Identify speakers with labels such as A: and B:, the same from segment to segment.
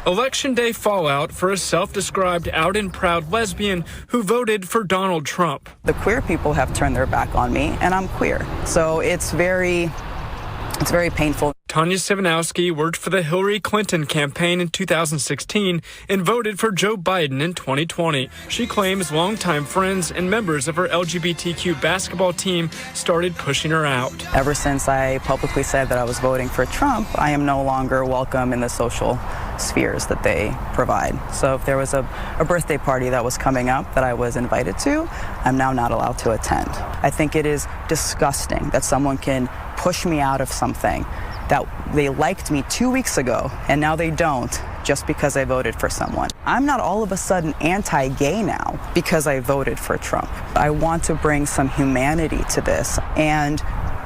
A: Election day fallout for a self-described out and proud lesbian who voted for Donald Trump.
B: The queer people have turned their back on me, and I'm queer. So it's very painful.
A: Tanya Tsikanovsky worked for the Hillary Clinton campaign in 2016 and voted for Joe Biden in 2020. She claims longtime friends and members of her LGBTQ basketball team started pushing her out.
B: Ever since I publicly said that I was voting for Trump, I am no longer welcome in the social spheres that they provide. So if there was a birthday party that was coming up that I was invited to, I'm now not allowed to attend. I think it is disgusting that someone can push me out of something that they liked me 2 weeks ago and now they don't just because I voted for someone. I'm not all of a sudden anti-gay now because I voted for Trump. I want to bring some humanity to this, and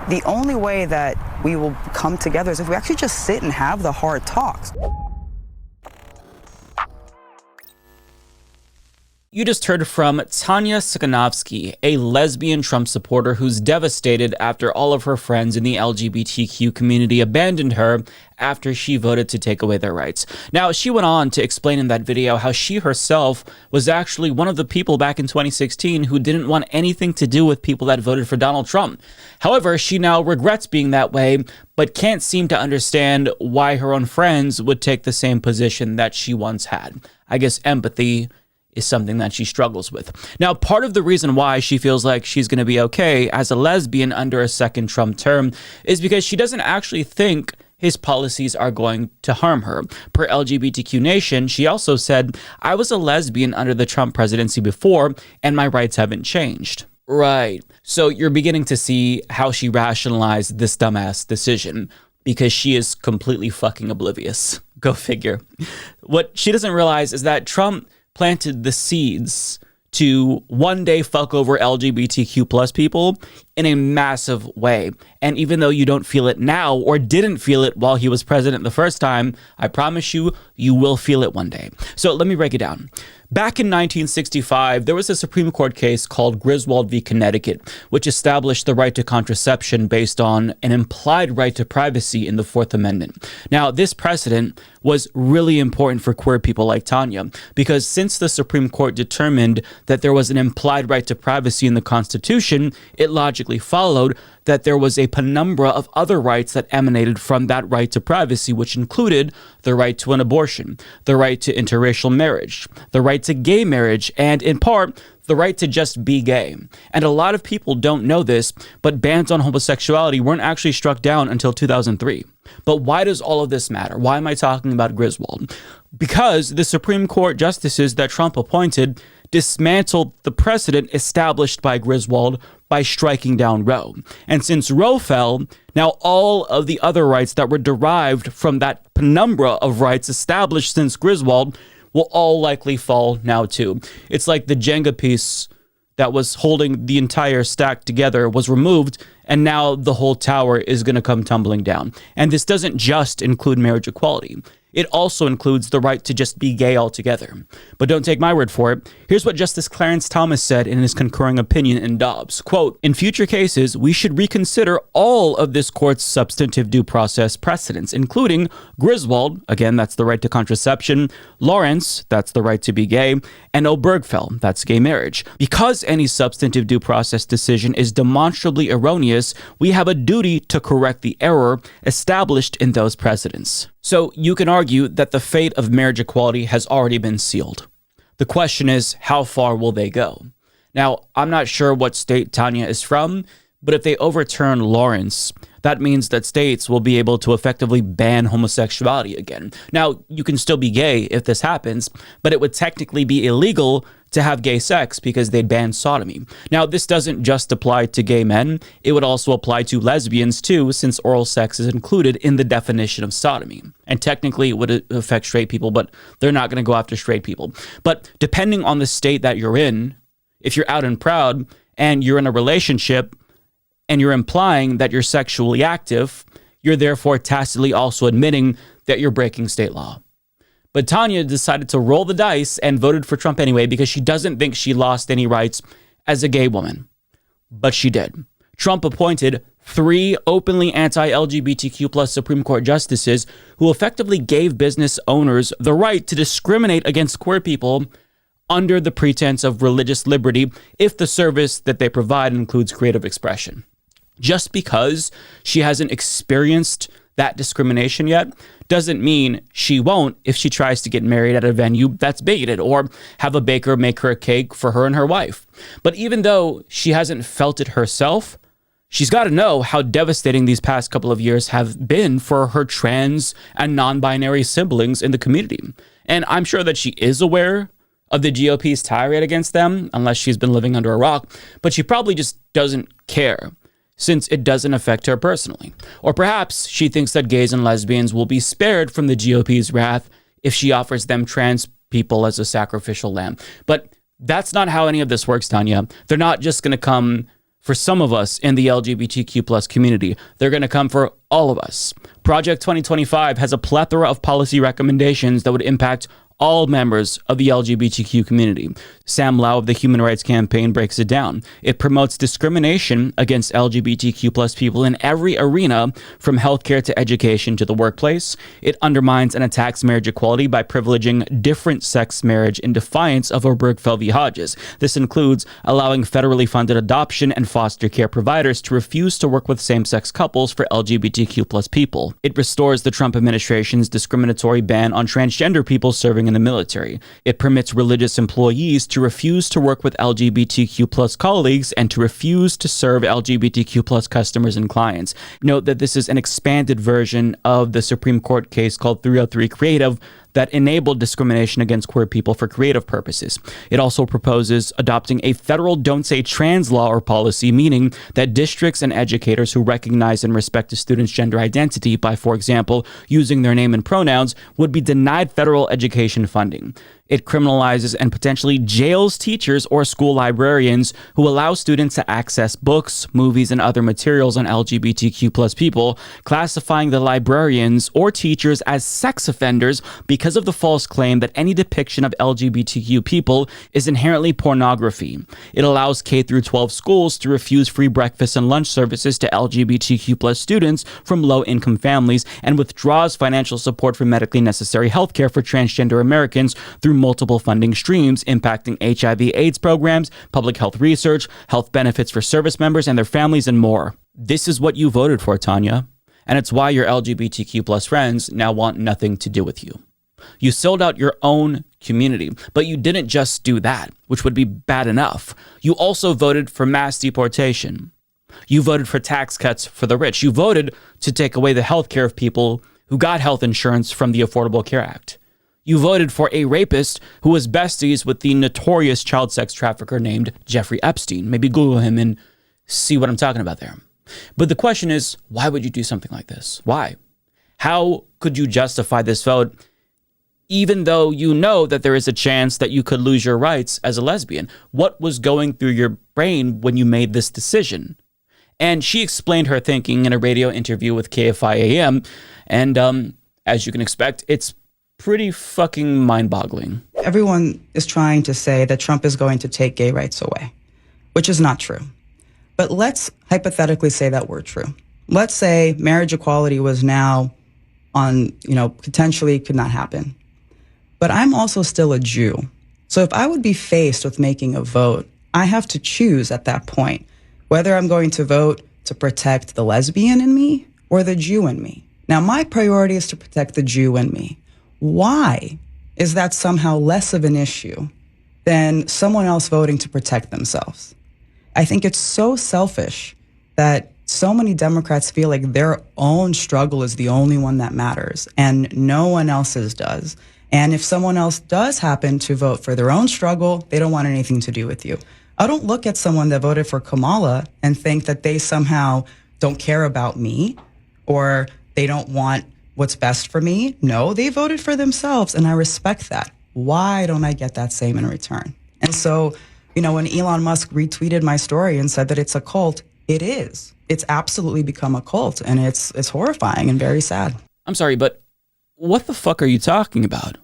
B: the only way that we will come together is if we actually just sit and have the hard talks.
C: You just heard from Tanya Tsikanovsky, a lesbian Trump supporter who's devastated after all of her friends in the LGBTQ community abandoned her after she voted to take away their rights. Now, she went on to explain in that video how she herself was actually one of the people back in 2016 who didn't want anything to do with people that voted for Donald Trump. However, she now regrets being that way, but can't seem to understand why her own friends would take the same position that she once had. I guess empathy is something that she struggles with. Now, part of the reason why she feels like she's going to be okay as a lesbian under a second Trump term is because she doesn't actually think his policies are going to harm her. Per LGBTQ Nation, she also said, "I was a lesbian under the Trump presidency before, and my rights haven't changed." Right. So you're beginning to see how she rationalized this dumbass decision, because she is completely fucking oblivious. Go figure. What she doesn't realize is that Trump planted the seeds to one day fuck over LGBTQ plus people in a massive way. And even though you don't feel it now or didn't feel it while he was president the first time, I promise you, you will feel it one day. So let me break it down. Back in 1965, there was a Supreme Court case called Griswold v. Connecticut, which established the right to contraception based on an implied right to privacy in the Fourth Amendment. Now, this precedent was really important for queer people like Tanya, because since the Supreme Court determined that there was an implied right to privacy in the Constitution, it logically followed that there was a penumbra of other rights that emanated from that right to privacy, which included the right to an abortion, the right to interracial marriage, the right to gay marriage, and in part, the right to just be gay. And a lot of people don't know this, but bans on homosexuality weren't actually struck down until 2003. But why does all of this matter? Why am I talking about Griswold? Because the Supreme Court justices that Trump appointed dismantled the precedent established by Griswold by striking down Roe. And since Roe fell, now all of the other rights that were derived from that penumbra of rights established since Griswold will all likely fall now too. It's like the Jenga piece that was holding the entire stack together was removed, and now the whole tower is going to come tumbling down. And this doesn't just include marriage equality. It also includes the right to just be gay altogether. But don't take my word for it. Here's what Justice Clarence Thomas said in his concurring opinion in Dobbs. Quote, "In future cases, we should reconsider all of this court's substantive due process precedents, including Griswold, again, that's the right to contraception, Lawrence, that's the right to be gay, and Obergefell, that's gay marriage. Because any substantive due process decision is demonstrably erroneous, we have a duty to correct the error established in those precedents." So you can argue that the fate of marriage equality has already been sealed. The question is, how far will they go? Now, I'm not sure what state Tanya is from, but if they overturn Lawrence, that means that states will be able to effectively ban homosexuality again. Now, you can still be gay if this happens, but it would technically be illegal to have gay sex because they'd ban sodomy. Now, this doesn't just apply to gay men. It would also apply to lesbians too, since oral sex is included in the definition of sodomy. And technically it would affect straight people, but they're not going to go after straight people. But depending on the state that you're in, if you're out and proud and you're in a relationship and you're implying that you're sexually active, you're therefore tacitly also admitting that you're breaking state law. But Tanya decided to roll the dice and voted for Trump anyway because she doesn't think she lost any rights as a gay woman. But she did. Trump appointed 3 openly anti-LGBTQ plus Supreme Court justices who effectively gave business owners the right to discriminate against queer people under the pretense of religious liberty if the service that they provide includes creative expression. Just because she hasn't experienced that discrimination yet doesn't mean she won't if she tries to get married at a venue that's bigoted or have a baker make her a cake for her and her wife. But even though she hasn't felt it herself, she's got to know how devastating these past couple of years have been for her trans and non-binary siblings in the community. And I'm sure that she is aware of the GOP's tirade against them, unless she's been living under a rock, but she probably just doesn't care, since it doesn't affect her personally. Or perhaps she thinks that gays and lesbians will be spared from the GOP's wrath if she offers them trans people as a sacrificial lamb. But that's not how any of this works, Tanya. They're not just going to come for some of us in the LGBTQ plus community. They're going to come for all of us. Project 2025 has a plethora of policy recommendations that would impact all members of the LGBTQ community. Sam Lau of the Human Rights Campaign breaks it down. It promotes discrimination against LGBTQ plus people in every arena, from healthcare to education to the workplace. It undermines and attacks marriage equality by privileging different sex marriage in defiance of Obergefell v. Hodges. This includes allowing federally funded adoption and foster care providers to refuse to work with same-sex couples for LGBTQ plus people. It restores the Trump administration's discriminatory ban on transgender people serving in the military. It permits religious employees to refuse to work with LGBTQ plus colleagues and to refuse to serve LGBTQ plus customers and clients. Note that this is an expanded version of the Supreme Court case called 303 Creative that enabled discrimination against queer people for creative purposes. It also proposes adopting a federal Don't Say Trans law or policy, meaning that districts and educators who recognize and respect a student's gender identity by, for example, using their name and pronouns, would be denied federal education funding. It criminalizes and potentially jails teachers or school librarians who allow students to access books, movies, and other materials on LGBTQ plus people, classifying the librarians or teachers as sex offenders because of the false claim that any depiction of LGBTQ people is inherently pornography. It allows K through 12 schools to refuse free breakfast and lunch services to LGBTQ plus students from low-income families and withdraws financial support for medically necessary healthcare for transgender Americans through multiple funding streams impacting HIV/AIDS programs, public health research, health benefits for service members and their families, and more. This is what you voted for, Tanya, and it's why your LGBTQ plus friends now want nothing to do with you. You sold out your own community, but you didn't just do that, which would be bad enough. You also voted for mass deportation. You voted for tax cuts for the rich. You voted to take away the health care of people who got health insurance from the Affordable Care Act. You voted for a rapist who was besties with the notorious child sex trafficker named Jeffrey Epstein. Maybe Google him and see what I'm talking about there. But the question is, why would you do something like this? Why? How could you justify this vote, even though you know that there is a chance that you could lose your rights as a lesbian? What was going through your brain when you made this decision? And she explained her thinking in a radio interview with KFI AM. And as you can expect, it's pretty fucking mind-boggling.
B: Everyone is trying to say that Trump is going to take gay rights away, which is not true. But let's hypothetically say that were true. Let's say marriage equality was now on, potentially could not happen. But I'm also still a Jew. So if I would be faced with making a vote, I have to choose at that point whether I'm going to vote to protect the lesbian in me or the Jew in me. Now, my priority is to protect the Jew in me. Why is that somehow less of an issue than someone else voting to protect themselves? I think it's so selfish that so many Democrats feel like their own struggle is the only one that matters and no one else's does. And if someone else does happen to vote for their own struggle, they don't want anything to do with you. I don't look at someone that voted for Kamala and think that they somehow don't care about me or they don't want what's best for me. No, they voted for themselves, and I respect that. Why don't I get that same in return? And so, when Elon Musk retweeted my story and said that it's a cult, it is. It's absolutely become a cult, and it's horrifying and very sad.
C: I'm sorry, but what the fuck are you talking about?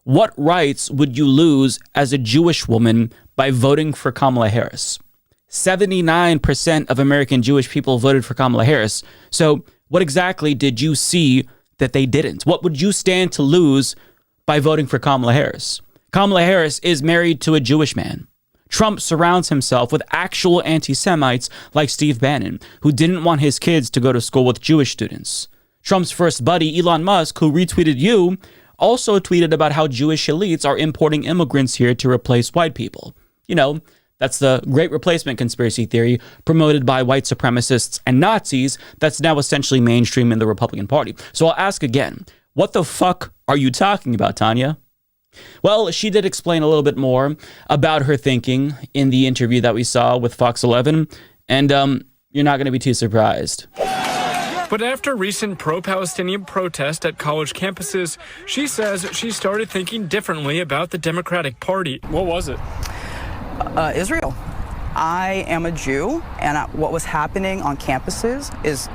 C: What rights would you lose as a Jewish woman by voting for Kamala Harris? 79% of American Jewish people voted for Kamala Harris. So what exactly did you see that they didn't? What would you stand to lose by voting for Kamala Harris? Kamala Harris is married to a Jewish man. Trump surrounds himself with actual anti-Semites like Steve Bannon, who didn't want his kids to go to school with Jewish students. Trump's first buddy, Elon Musk, who retweeted you, also tweeted about how Jewish elites are importing immigrants here to replace white people. You know, that's the Great Replacement conspiracy theory promoted by white supremacists and Nazis that's now essentially mainstream in the Republican Party. So I'll ask again, what the fuck are you talking about, Tanya? Well, she did explain a little bit more about her thinking in the interview that we saw with Fox 11, and you're not going to be too surprised.
A: But after recent pro-Palestinian protests at college campuses, she says she started thinking differently about the Democratic Party. What was it?
B: Israel. I am a Jew, and what was happening on campuses is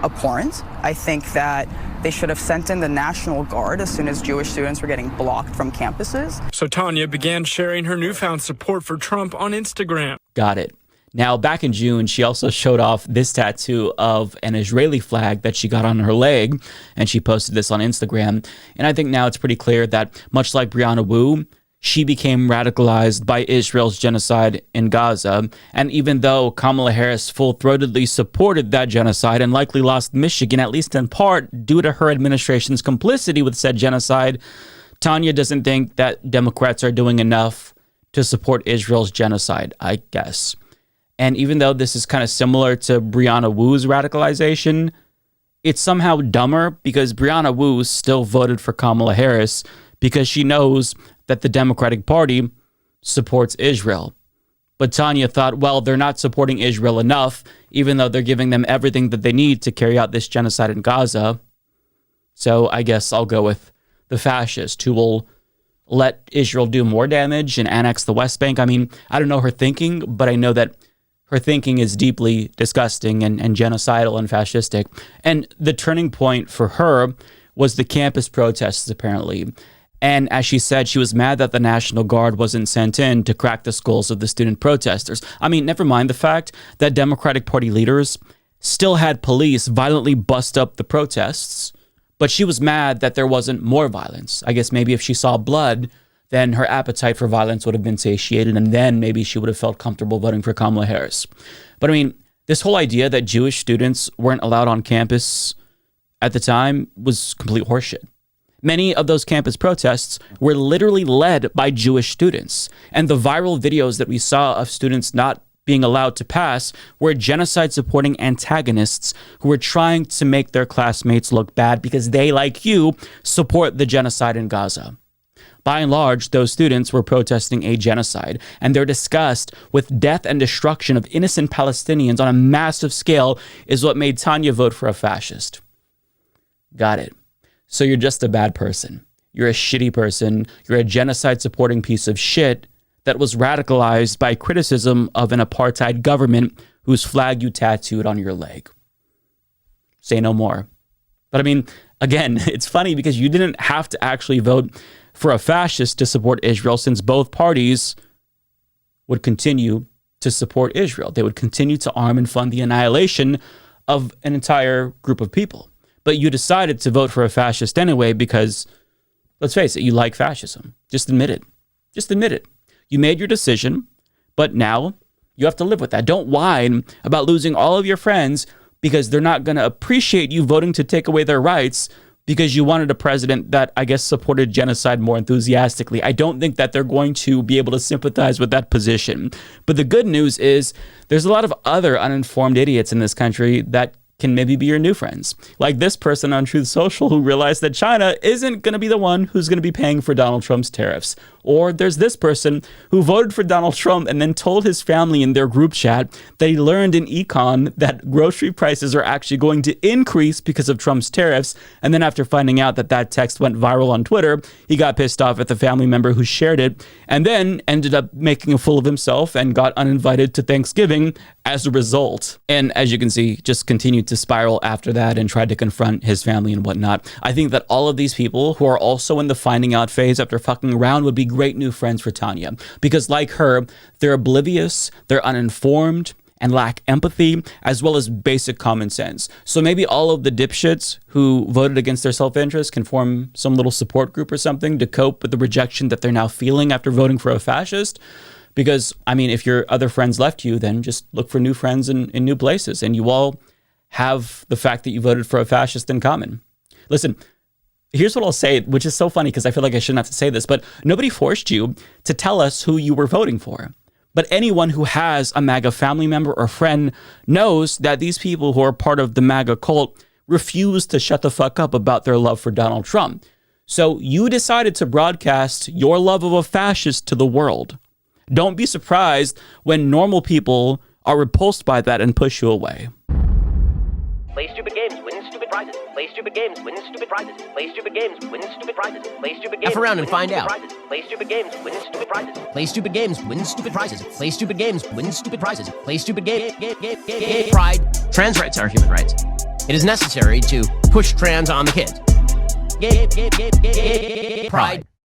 B: abhorrent. I think that they should have sent in the National Guard as soon as Jewish students were getting blocked from campuses.
A: So Tanya began sharing her newfound support for Trump on Instagram.
C: Got it. Now, back in June, she also showed off this tattoo of an Israeli flag that she got on her leg, and she posted this on Instagram. And I think now it's pretty clear that, much like Brianna Wu, she became radicalized by Israel's genocide in Gaza. And even though Kamala Harris full-throatedly supported that genocide and likely lost Michigan, at least in part due to her administration's complicity with said genocide, Tanya doesn't think that Democrats are doing enough to support Israel's genocide, I guess. And even though this is kind of similar to Brianna Wu's radicalization, it's somehow dumber because Brianna Wu still voted for Kamala Harris because she knows that the Democratic Party supports Israel. But Tanya thought, well, they're not supporting Israel enough, even though they're giving them everything that they need to carry out this genocide in Gaza. So I guess I'll go with the fascist who will let Israel do more damage and annex the West Bank. I mean, I don't know her thinking, but I know that her thinking is deeply disgusting and genocidal and fascistic. And the turning point for her was the campus protests, apparently. And as she said, she was mad that the National Guard wasn't sent in to crack the skulls of the student protesters. I mean, never mind the fact that Democratic Party leaders still had police violently bust up the protests, but she was mad that there wasn't more violence. I guess maybe if she saw blood, then her appetite for violence would have been satiated, and then maybe she would have felt comfortable voting for Kamala Harris. But I mean, this whole idea that Jewish students weren't allowed on campus at the time was complete horseshit. Many of those campus protests were literally led by Jewish students, and the viral videos that we saw of students not being allowed to pass were genocide-supporting antagonists who were trying to make their classmates look bad because they, like you, support the genocide in Gaza. By and large, those students were protesting a genocide, and their disgust with death and destruction of innocent Palestinians on a massive scale is what made Tanya vote for a fascist. Got it. So you're just a bad person. You're a shitty person. You're a genocide-supporting piece of shit that was radicalized by criticism of an apartheid government whose flag you tattooed on your leg. Say no more. But I mean, again, it's funny because you didn't have to actually vote for a fascist to support Israel, since both parties would continue to support Israel. They would continue to arm and fund the annihilation of an entire group of people. But you decided to vote for a fascist anyway because, let's face it, you like fascism. Just admit it. Just admit it. You made your decision, but now you have to live with that. Don't whine about losing all of your friends because they're not going to appreciate you voting to take away their rights because you wanted a president that, I guess, supported genocide more enthusiastically. I don't think that they're going to be able to sympathize with that position. But the good news is there's a lot of other uninformed idiots in this country that can maybe be your new friends. Like this person on Truth Social who realized that China isn't going to be the one who's going to be paying for Donald Trump's tariffs. Or there's this person who voted for Donald Trump and then told his family in their group chat that he learned in econ that grocery prices are actually going to increase because of Trump's tariffs. And then after finding out that that text went viral on Twitter, he got pissed off at the family member who shared it and then ended up making a fool of himself and got uninvited to Thanksgiving as a result. And as you can see, just continue to spiral after that and tried to confront his family and whatnot. I think that all of these people who are also in the finding out phase after fucking around would be great new friends for Tanya. Because like her, they're oblivious, they're uninformed, and lack empathy, as well as basic common sense. So maybe all of the dipshits who voted against their self-interest can form some little support group or something to cope with the rejection that they're now feeling after voting for a fascist. Because, I mean, if your other friends left you, then just look for new friends in new places. And you all have the fact that you voted for a fascist in common. Listen, here's what I'll say, which is so funny because I feel like I shouldn't have to say this, but nobody forced you to tell us who you were voting for. But anyone who has a MAGA family member or friend knows that these people who are part of the MAGA cult refuse to shut the fuck up about their love for Donald Trump. So you decided to broadcast your love of a fascist to the world. Don't be surprised when normal people are repulsed by that and push you away.
D: Play stupid games, win stupid prizes. Play stupid games, win stupid prizes. Play stupid games, win stupid prizes. Play stupid games.
E: F around and find out.
D: Play stupid games, win stupid prizes.
E: Play stupid games, win stupid prizes. Play stupid games, win stupid prizes. Play stupid game. Pride. Trans rights are human rights. It is necessary to push trans on the kids. Pride.